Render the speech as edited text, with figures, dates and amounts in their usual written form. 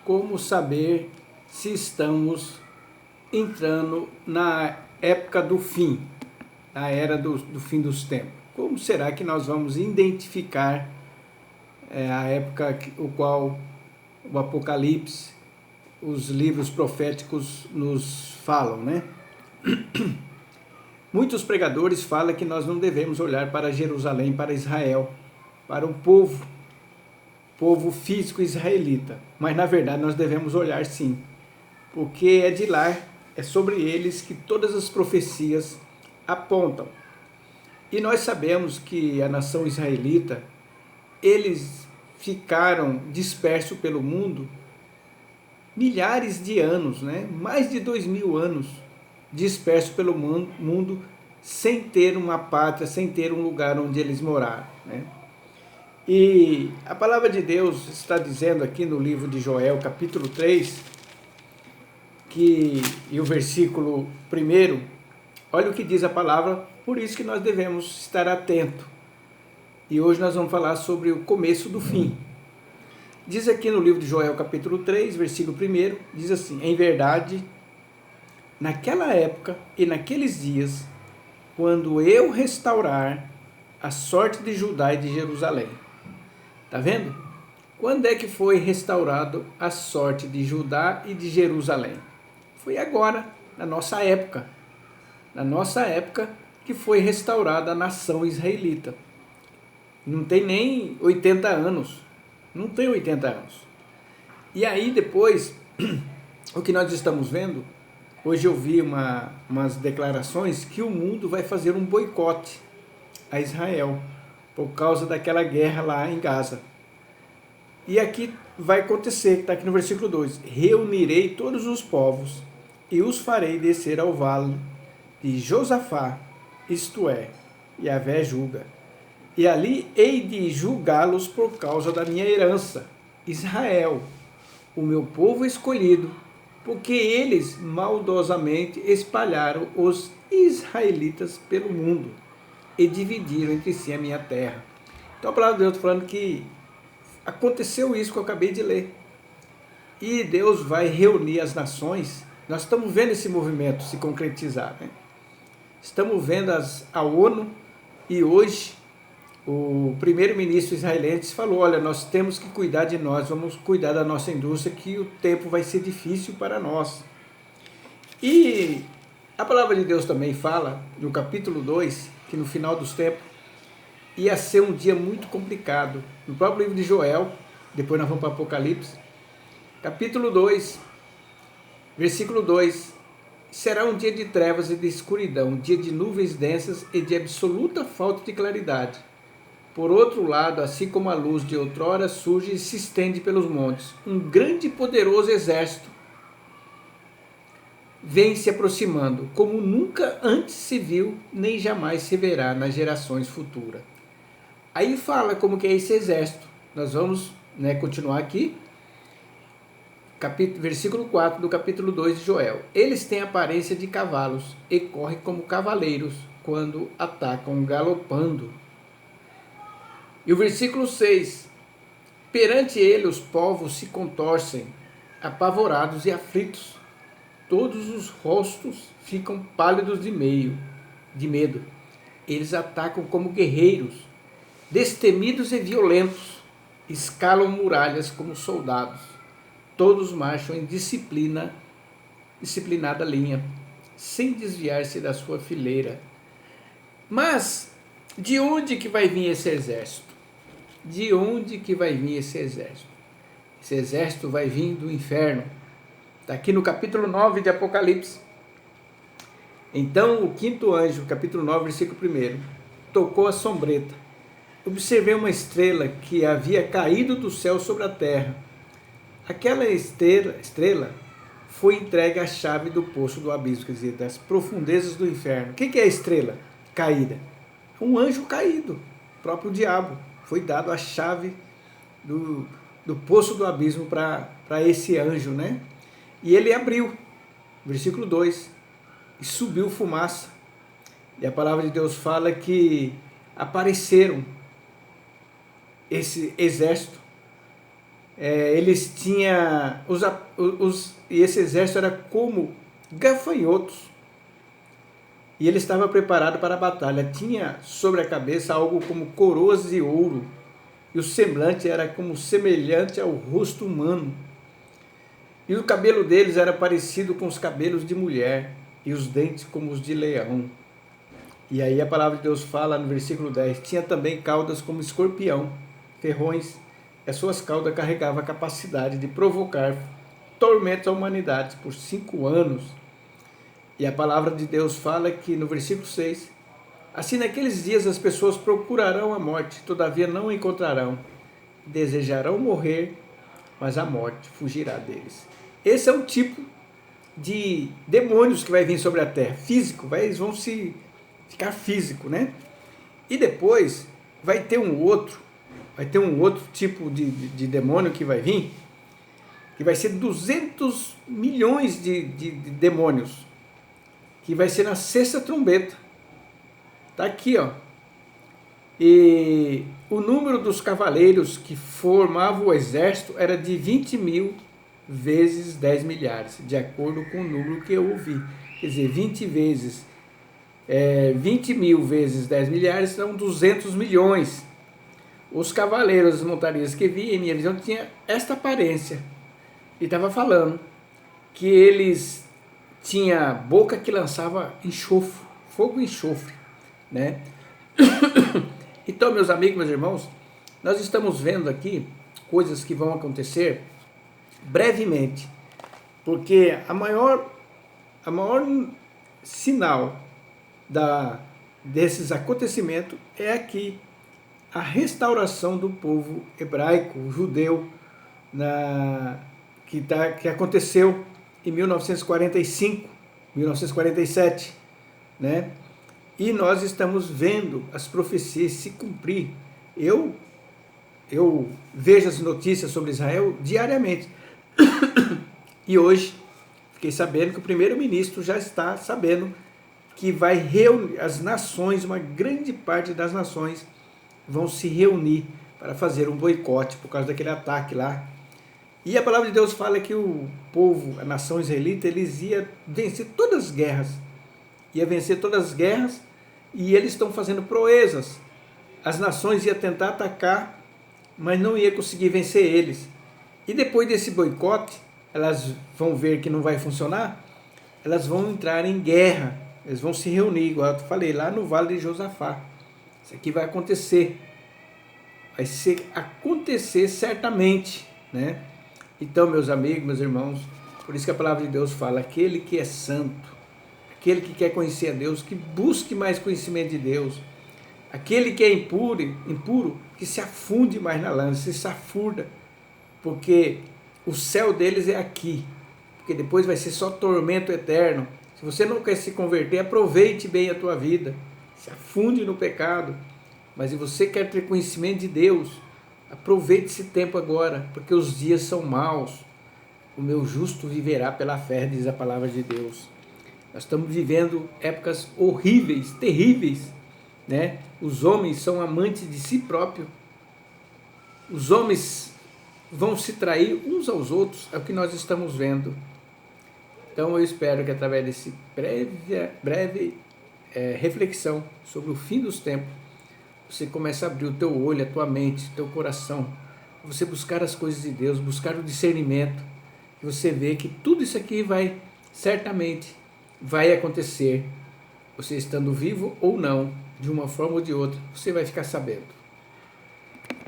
como saber se estamos entrando na época do fim, na era do fim dos tempos. Como será que nós vamos identificar a época o qual o Apocalipse, os livros proféticos nos falam, né? Muitos pregadores falam que nós não devemos olhar para Jerusalém, para Israel, para o povo físico israelita. Mas na verdade nós devemos olhar sim, porque é de lá, é sobre eles que todas as profecias apontam. E nós sabemos que a nação israelita, eles ficaram dispersos pelo mundo milhares de anos, né? Mais de 2000 anos dispersos pelo mundo sem ter uma pátria, sem ter um lugar onde eles moraram, né? E a palavra de Deus está dizendo aqui no livro de Joel, capítulo 3, e o versículo 1, olha o que diz a palavra, por isso que nós devemos estar atentos. E hoje nós vamos falar sobre o começo do fim. Diz aqui no livro de Joel, capítulo 3, versículo 1, diz assim: em verdade, naquela época e naqueles dias, quando eu restaurar a sorte de Judá e de Jerusalém. Tá vendo? Quando é que foi restaurado a sorte de Judá e de Jerusalém? Foi agora, na nossa época. Na nossa época que foi restaurada a nação israelita. Não tem nem 80 anos. Não tem 80 anos. E aí depois, o que nós estamos vendo, hoje eu vi umas declarações que o mundo vai fazer um boicote a Israel, por causa daquela guerra lá em Gaza. E aqui vai acontecer, está aqui no versículo 2, reunirei todos os povos e os farei descer ao vale de Josafá, isto é, Yahvé julga. E ali hei de julgá-los por causa da minha herança, Israel, o meu povo escolhido, porque eles maldosamente espalharam os israelitas pelo mundo e dividiram entre si a minha terra. Então a palavra de Deus está falando que aconteceu isso que eu acabei de ler. E Deus vai reunir as nações. Nós estamos vendo esse movimento se concretizar, né? Estamos vendo a ONU, e hoje o primeiro-ministro israelense falou: olha, nós temos que cuidar de nós, vamos cuidar da nossa indústria, que o tempo vai ser difícil para nós. E a palavra de Deus também fala, no capítulo 2, que no final dos tempos ia ser um dia muito complicado. No próprio livro de Joel, depois nós vamos para Apocalipse, capítulo 2, versículo 2, será um dia de trevas e de escuridão, um dia de nuvens densas e de absoluta falta de claridade. Por outro lado, assim como a luz de outrora surge e se estende pelos montes, um grande e poderoso exército vem se aproximando, como nunca antes se viu, nem jamais se verá nas gerações futuras. Aí fala como que é esse exército. Nós vamos continuar aqui, versículo 4 do capítulo 2 de Joel. Eles têm aparência de cavalos e correm como cavaleiros quando atacam galopando. E o versículo 6, perante ele os povos se contorcem, apavorados e aflitos. Todos os rostos ficam pálidos de medo. Eles atacam como guerreiros, destemidos e violentos, escalam muralhas como soldados. Todos marcham em disciplinada linha, sem desviar-se da sua fileira. Mas de onde que vai vir esse exército? De onde que vai vir esse exército? Esse exército vai vir do inferno. Está aqui no capítulo 9 de Apocalipse. Então o quinto anjo, capítulo 9, versículo 1, tocou a sombreta. Observei uma estrela que havia caído do céu sobre a terra. Aquela estrela foi entregue à chave do poço do abismo, quer dizer, das profundezas do inferno. O que é a estrela caída? Um anjo caído, o próprio diabo. Foi dado a chave do poço do abismo para esse anjo, né? E ele abriu, versículo 2, e subiu fumaça. E a palavra de Deus fala que apareceram esse exército eles tinham, e esse exército era como gafanhotos, e ele estava preparado para a batalha. Tinha sobre a cabeça algo como coroas de ouro, e o semblante era como semelhante ao rosto humano. E o cabelo deles era parecido com os cabelos de mulher, e os dentes como os de leão. E aí a palavra de Deus fala no versículo 10, tinha também caudas como escorpião, ferrões, e as suas caudas carregavam a capacidade de provocar tormentos à humanidade por 5 anos. E a palavra de Deus fala que no versículo 6, assim naqueles dias as pessoas procurarão a morte, todavia não a encontrarão, desejarão morrer, mas a morte fugirá deles. Esse é o tipo de demônios que vai vir sobre a terra, físico, eles vão se ficar físico, né? E depois vai ter um outro tipo de demônio que vai vir, que vai ser 200 milhões de demônios, que vai ser na sexta trombeta. Tá aqui, ó. E o número dos cavaleiros que formavam o exército era de 20 mil vezes 10 milhares, de acordo com o número que eu ouvi. Quer dizer, 20 mil vezes 10 milhares são 200 milhões. Os cavaleiros, as montarias que vi, em minha visão, tinha esta aparência. E estava falando que eles tinham boca que lançava enxofre, fogo e enxofre, né? Então, meus amigos, meus irmãos, nós estamos vendo aqui coisas que vão acontecer brevemente, porque a maior sinal desses acontecimentos é aqui a restauração do povo hebraico, judeu, que aconteceu em 1945, 1947, né? E nós estamos vendo as profecias se cumprir. Eu vejo as notícias sobre Israel diariamente. E hoje fiquei sabendo que o primeiro-ministro já está sabendo que vai reunir as nações, uma grande parte das nações vão se reunir para fazer um boicote por causa daquele ataque lá. E a palavra de Deus fala que o povo, a nação israelita, eles iam vencer todas as guerras. Ia vencer todas as guerras e eles estão fazendo proezas. As nações iam tentar atacar, mas não ia conseguir vencer eles. E depois desse boicote, elas vão ver que não vai funcionar, elas vão entrar em guerra, eles vão se reunir, igual eu falei, lá no Vale de Josafá. Isso aqui vai acontecer. Vai acontecer certamente, né? Então, meus amigos, meus irmãos, por isso que a palavra de Deus fala, aquele que é santo, aquele que quer conhecer a Deus, que busque mais conhecimento de Deus, aquele que é impuro, que se afunde mais na lã, se safurda, porque o céu deles é aqui, porque depois vai ser só tormento eterno. Se você não quer se converter, aproveite bem a tua vida, se afunde no pecado, mas se você quer ter conhecimento de Deus, aproveite esse tempo agora, porque os dias são maus. O meu justo viverá pela fé, diz a palavra de Deus. Nós estamos vivendo épocas horríveis, terríveis, né? Os homens são amantes de si próprios. Os homens vão se trair uns aos outros, é o que nós estamos vendo. Então eu espero que através desse breve reflexão sobre o fim dos tempos, você comece a abrir o teu olho, a tua mente, o teu coração, você buscar as coisas de Deus, buscar o discernimento, e você vê que tudo isso aqui certamente vai acontecer, você estando vivo ou não, de uma forma ou de outra, você vai ficar sabendo.